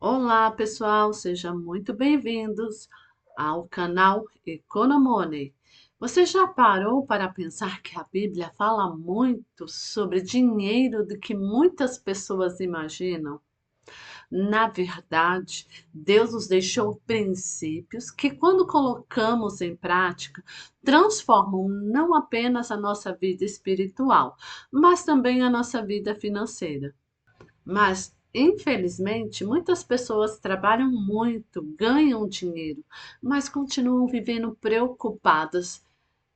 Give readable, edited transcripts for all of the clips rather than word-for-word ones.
Olá, pessoal, sejam muito bem-vindos ao canal Economoney. Você já parou para pensar que a Bíblia fala muito sobre dinheiro do que muitas pessoas imaginam? Na verdade, Deus nos deixou princípios que, quando colocamos em prática, transformam não apenas a nossa vida espiritual, mas também a nossa vida financeira. Mas, infelizmente, muitas pessoas trabalham muito, ganham dinheiro, mas continuam vivendo preocupadas,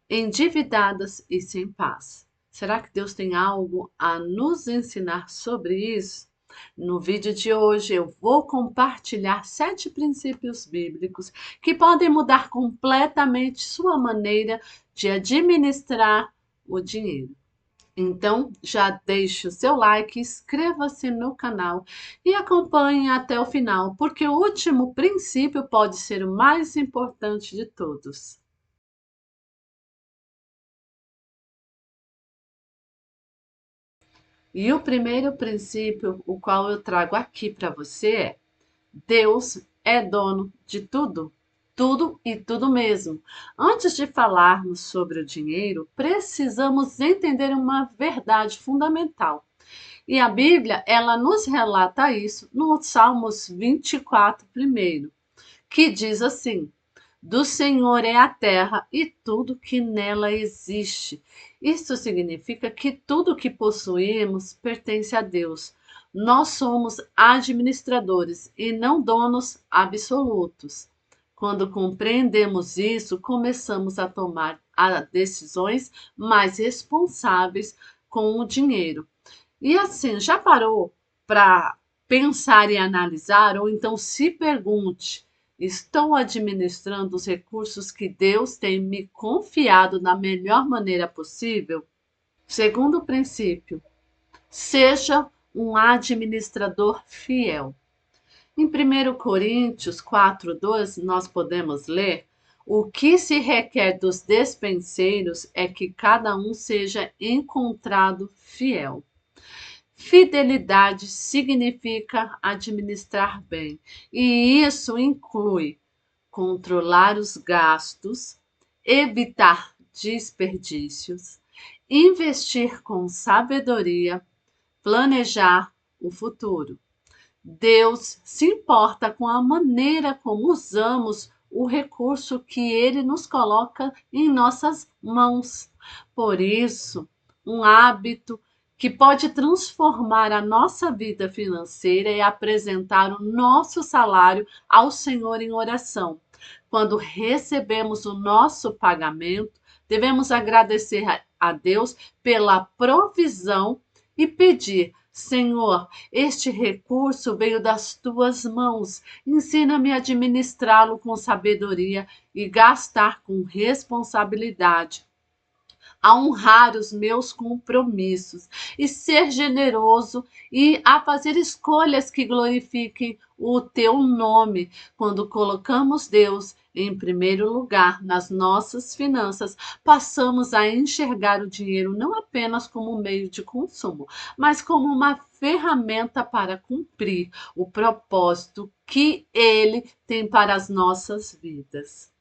endividadas e sem paz. Será que Deus tem algo a nos ensinar sobre isso? No vídeo de hoje eu vou compartilhar 7 princípios bíblicos que podem mudar completamente sua maneira de administrar o dinheiro. Então, já deixe o seu like, inscreva-se no canal e acompanhe até o final, porque o último princípio pode ser o mais importante de todos. E o primeiro princípio, o qual eu trago aqui para você é: Deus é dono de tudo. Tudo e tudo mesmo. Antes de falarmos sobre o dinheiro, precisamos entender uma verdade fundamental. E a Bíblia, ela nos relata isso no Salmos 24, primeiro, que diz assim: do Senhor é a terra e tudo que nela existe. Isso significa que tudo que possuímos pertence a Deus. Nós somos administradores e não donos absolutos. Quando compreendemos isso, começamos a tomar decisões mais responsáveis com o dinheiro. E assim, já parou para pensar e analisar, ou então se pergunte: estou administrando os recursos que Deus tem me confiado da melhor maneira possível? Segundo princípio, seja um administrador fiel. Em 1 Coríntios 4:12, nós podemos ler: o que se requer dos despenseiros é que cada um seja encontrado fiel. Fidelidade significa administrar bem, e isso inclui controlar os gastos, evitar desperdícios, investir com sabedoria, planejar o futuro. Deus se importa com a maneira como usamos o recurso que Ele nos coloca em nossas mãos. Por isso, um hábito que pode transformar a nossa vida financeira é apresentar o nosso salário ao Senhor em oração. Quando recebemos o nosso pagamento, devemos agradecer a Deus pela provisão e pedir: Senhor, este recurso veio das tuas mãos. Ensina-me a administrá-lo com sabedoria e gastar com responsabilidade, a honrar os meus compromissos e ser generoso e a fazer escolhas que glorifiquem o teu nome. Quando colocamos Deus em primeiro lugar nas nossas finanças, passamos a enxergar o dinheiro não apenas como meio de consumo, mas como uma ferramenta para cumprir o propósito que ele tem para as nossas vidas.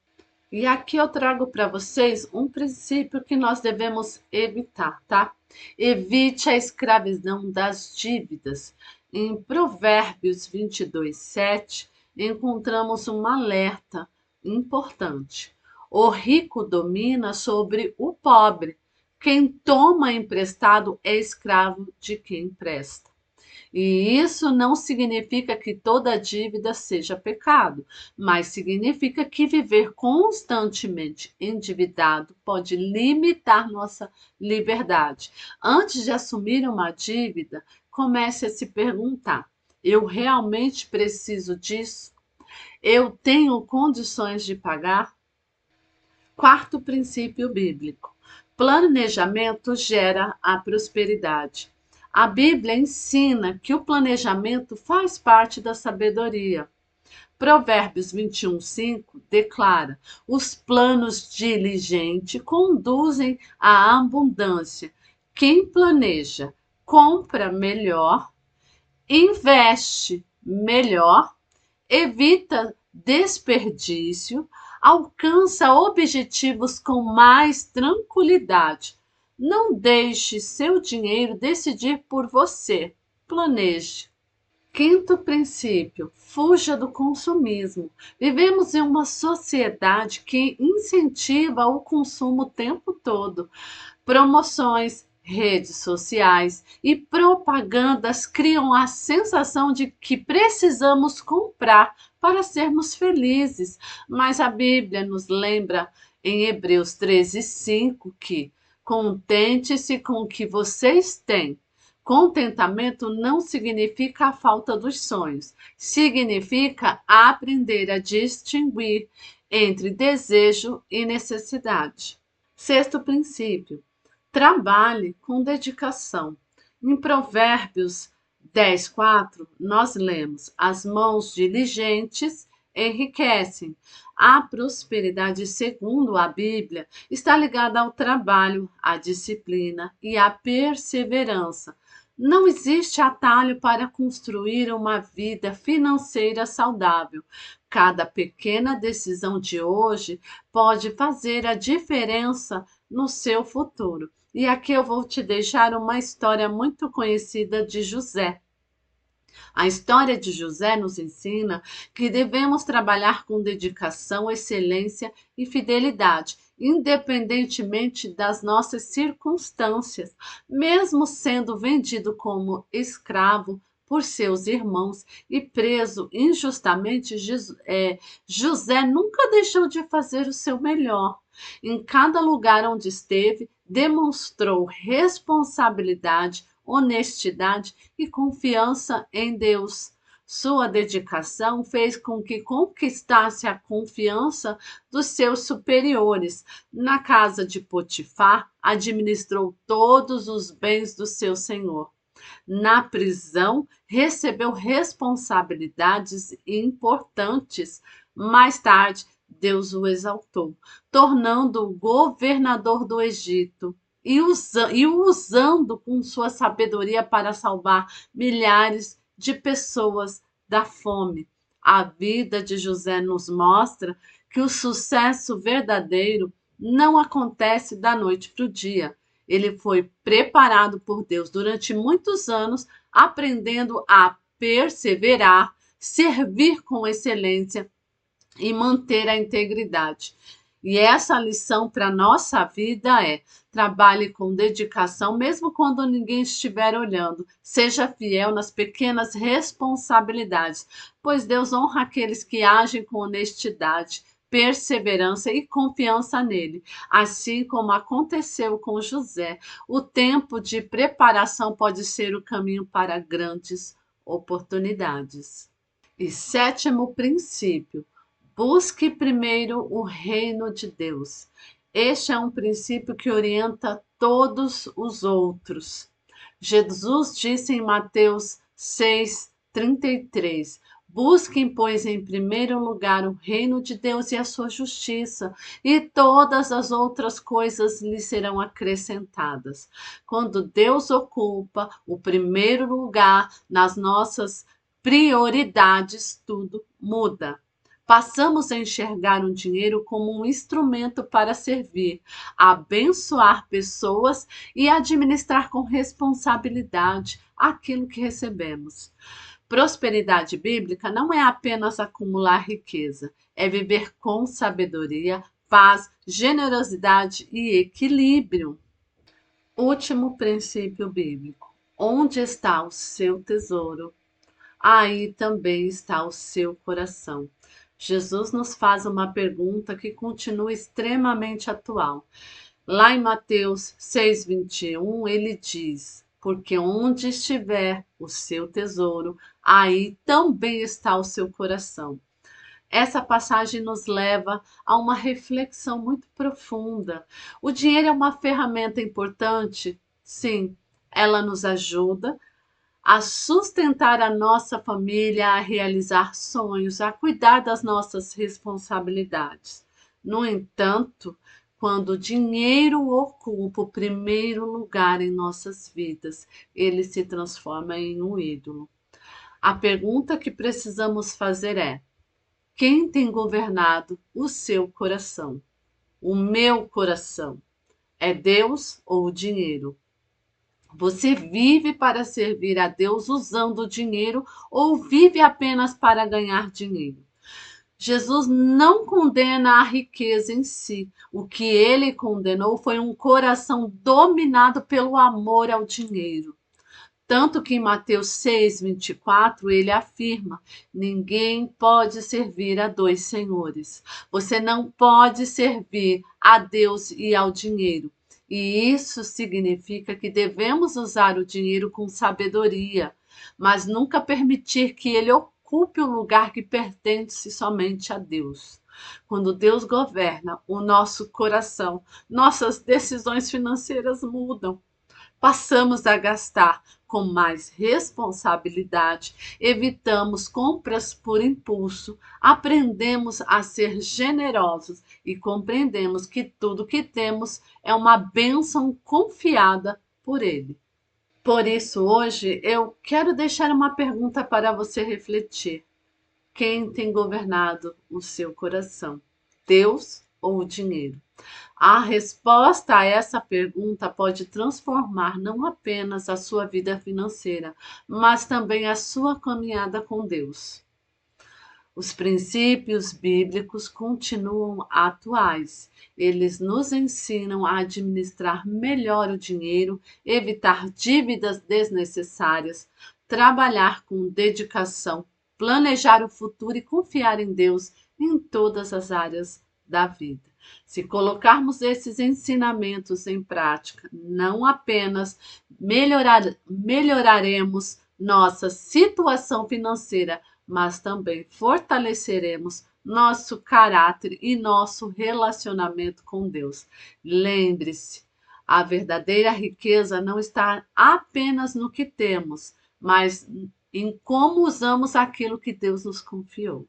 E aqui eu trago para vocês um princípio que nós devemos evitar, tá? Evite a escravidão das dívidas. Em Provérbios 22:7, encontramos um alerta importante. O rico domina sobre o pobre. Quem toma emprestado é escravo de quem empresta. E isso não significa que toda dívida seja pecado, mas significa que viver constantemente endividado pode limitar nossa liberdade. Antes de assumir uma dívida, comece a se perguntar: eu realmente preciso disso? Eu tenho condições de pagar? Quarto princípio bíblico: planejamento gera a prosperidade. A Bíblia ensina que o planejamento faz parte da sabedoria. Provérbios 21:5 declara: os planos diligentes conduzem à abundância. Quem planeja compra melhor, investe melhor evita desperdício, alcança objetivos com mais tranquilidade. Não deixe seu dinheiro decidir por você. Planeje. Quinto princípio: fuja do consumismo. Vivemos em uma sociedade que incentiva o consumo o tempo todo. Promoções, redes sociais e propagandas criam a sensação de que precisamos comprar para sermos felizes. Mas a Bíblia nos lembra em Hebreus 13:5 que contente-se com o que vocês têm. Contentamento não significa a falta dos sonhos, significa aprender a distinguir entre desejo e necessidade. Sexto princípio: trabalhe com dedicação. Em Provérbios 10:4, nós lemos: as mãos diligentes enriquecem. A prosperidade, segundo a Bíblia, está ligada ao trabalho, à disciplina e à perseverança. Não existe atalho para construir uma vida financeira saudável. Cada pequena decisão de hoje pode fazer a diferença no seu futuro. E aqui eu vou te deixar uma história muito conhecida de José. A história de José nos ensina que devemos trabalhar com dedicação, excelência e fidelidade, independentemente das nossas circunstâncias. Mesmo sendo vendido como escravo por seus irmãos e preso injustamente, José nunca deixou de fazer o seu melhor. Em cada lugar onde esteve, demonstrou responsabilidade, honestidade e confiança em Deus. Sua dedicação fez com que conquistasse a confiança dos seus superiores. Na casa de Potifar, administrou todos os bens do seu senhor. Na prisão, recebeu responsabilidades importantes. Mais tarde, Deus o exaltou, tornando-o governador do Egito e o usando com sua sabedoria para salvar milhares de pessoas da fome. A vida de José nos mostra que o sucesso verdadeiro não acontece da noite para o dia. Ele foi preparado por Deus durante muitos anos, aprendendo a perseverar, servir com excelência e manter a integridade. E essa lição para a nossa vida é: trabalhe com dedicação, mesmo quando ninguém estiver olhando. Seja fiel nas pequenas responsabilidades, pois Deus honra aqueles que agem com honestidade, perseverança e confiança nele. Assim como aconteceu com José, o tempo de preparação pode ser o caminho para grandes oportunidades. E sétimo princípio: busque primeiro o reino de Deus. Este é um princípio que orienta todos os outros. Jesus disse em Mateus 6:33: busquem, pois, em primeiro lugar o reino de Deus e a sua justiça, e todas as outras coisas lhe serão acrescentadas. Quando Deus ocupa o primeiro lugar nas nossas prioridades, tudo muda. Passamos a enxergar o dinheiro como um instrumento para servir, abençoar pessoas e administrar com responsabilidade aquilo que recebemos. Prosperidade bíblica não é apenas acumular riqueza, é viver com sabedoria, paz, generosidade e equilíbrio. Último princípio bíblico: onde está o seu tesouro, aí também está o seu coração. Jesus nos faz uma pergunta que continua extremamente atual. Lá em Mateus 6:21, ele diz: porque onde estiver o seu tesouro, aí também está o seu coração. Essa passagem nos leva a uma reflexão muito profunda. O dinheiro é uma ferramenta importante? Sim, ela nos ajuda a sustentar a nossa família, a realizar sonhos, a cuidar das nossas responsabilidades. No entanto, quando o dinheiro ocupa o primeiro lugar em nossas vidas, ele se transforma em um ídolo. A pergunta que precisamos fazer é: Quem tem governado o seu coração? O meu coração. É Deus ou o dinheiro? Você vive para servir a Deus usando o dinheiro ou vive apenas para ganhar dinheiro? Jesus não condena a riqueza em si. O que ele condenou foi um coração dominado pelo amor ao dinheiro. Tanto que em Mateus 6:24 ele afirma: ninguém pode servir a dois senhores. Você não pode servir a Deus e ao dinheiro. E isso significa que devemos usar o dinheiro com sabedoria, mas nunca permitir que ele ocupe o lugar que pertence somente a Deus. Quando Deus governa o nosso coração, nossas decisões financeiras mudam. Passamos a gastar com mais responsabilidade, evitamos compras por impulso, aprendemos a ser generosos e compreendemos que tudo que temos é uma bênção confiada por Ele. Por isso, hoje eu quero deixar uma pergunta para você refletir. Quem tem governado o seu coração? Deus ou o dinheiro? A resposta a essa pergunta pode transformar não apenas a sua vida financeira, mas também a sua caminhada com Deus. Os princípios bíblicos continuam atuais. Eles nos ensinam a administrar melhor o dinheiro, evitar dívidas desnecessárias, trabalhar com dedicação, planejar o futuro e confiar em Deus em todas as áreas da vida. Se colocarmos esses ensinamentos em prática, não apenas melhoraremos nossa situação financeira, mas também fortaleceremos nosso caráter e nosso relacionamento com Deus. Lembre-se, a verdadeira riqueza não está apenas no que temos, mas em como usamos aquilo que Deus nos confiou.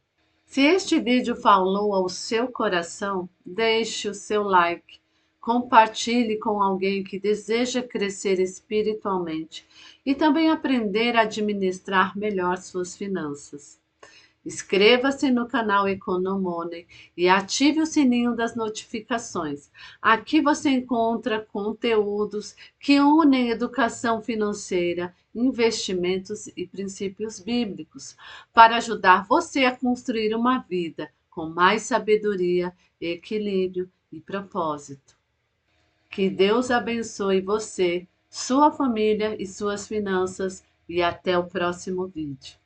Se este vídeo falou ao seu coração, deixe o seu like, compartilhe com alguém que deseja crescer espiritualmente e também aprender a administrar melhor suas finanças. Inscreva-se no canal Economoney e ative o sininho das notificações. Aqui você encontra conteúdos que unem educação financeira, investimentos e princípios bíblicos para ajudar você a construir uma vida com mais sabedoria, equilíbrio e propósito. Que Deus abençoe você, sua família e suas finanças e até o próximo vídeo.